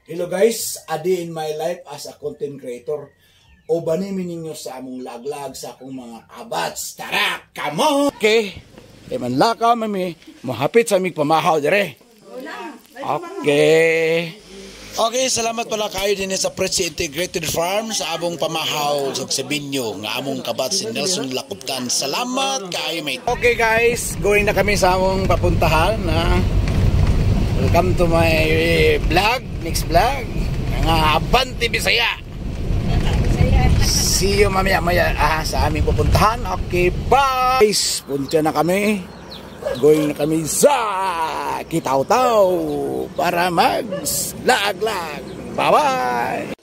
Hello guys, a day in my life as a content creator. O banimin ninyo sa among laglag sa akong mga kabats. Tara, come on! Okay, manlaka mami, mahapit sa aming pamahaw dire. Okay. Okay, salamat pala kayo din sa Pretzi Integrated Farm sa among pamahaw sa Sabinyo nga among kabats si Nelson Lacuptan. Salamat kayo mate. Okay guys, going na kami sa among papuntahan na welcome to my vlog, next vlog. Nga Abante Bisaya. See you mamaya sa aming pupuntahan. Okay, bye. Guys, punta na kami. Going na kami sa Kitaw-Taw para mag-lag-lag. Bye-bye.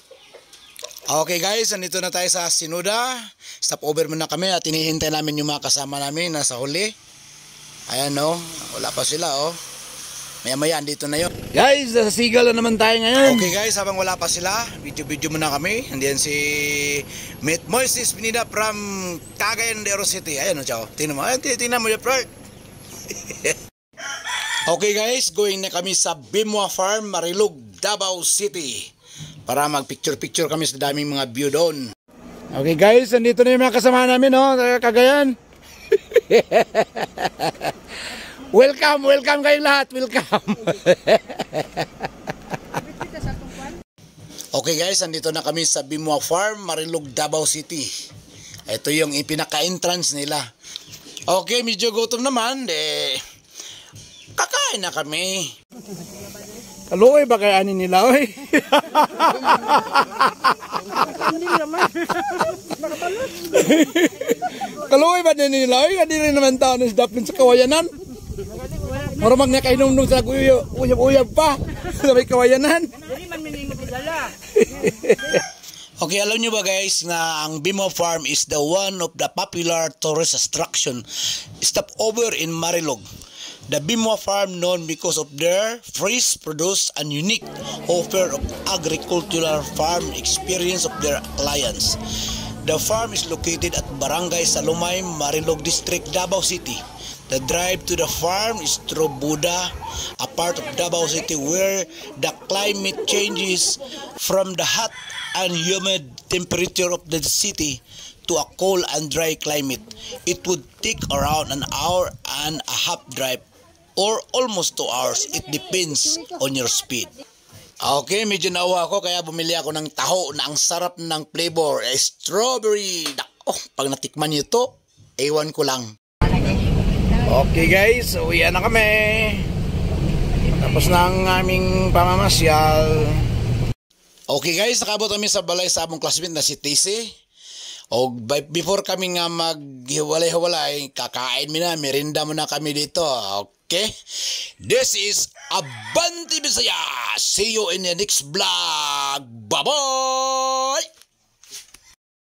Okay guys, nandito na tayo sa Sinuda. Stop over muna kami at hinihintay namin yung mga kasama namin nasa huli. Ayan o, wala pa sila o. Maya-maya, andito na yun. Guys, nasa Sigal na naman tayo ngayon. Okay guys, habang wala pa sila, video muna kami. Andiyan si Moises Pinida from Cagayan de Oro City. Ayan o, ciao. Tingnan mo. Tingnan mo yung part. Okay guys, going na kami sa Bimwa Farm, Marilog, Davao City. Para mag-picture kami sa daming mga view doon. Okay guys, andito na yung mga kasama namin, no? Cagayan. Welcome kayong lahat, welcome. Okay guys, andito na kami sa Bimwa Farm, Marilog, Davao City. Ito yung pinaka-entrance nila. Okay, medyo gutom naman, kakain na kami. Kaluoy ba kaya anin nila, oy? Kaluoy ba din nila, oy? Hindi rin naman tao na si Daplin sa kawayanan. Marumag na kainumdum sa uyab-uyab pa. Sa may kawayanan. Okay, alam nyo ba guys na ang Bimwa Farm is the one of the popular tourist attraction stopover in Marilog. The Bimwa Farm known because of their fresh produce and unique offer of agricultural farm experience of their clients. The farm is located at Barangay Salumay, Marilog District, Davao City. The drive to the farm is through Buda, a part of Davao City where the climate changes from the hot and humid temperature of the city to a cold and dry climate. It would take around an hour and a half drive or almost 2 hours. It depends on your speed. Okay, medyo nauwa ako kaya bumili ako ng taho na ang sarap ng flavor. Strawberry. Oh, pag natikman nyo ito, ewan ko lang. Okay guys, uwian na kami. Tapos na ang aming pamamasyal. Okay guys, nakabot kami sa balay sa among classmate na si TC. O before kami nga maghiwalay-hiwalay, kakain muna, merinda muna kami dito. Okay? This is Abante Bisaya. See you in the next vlog. Bye-bye!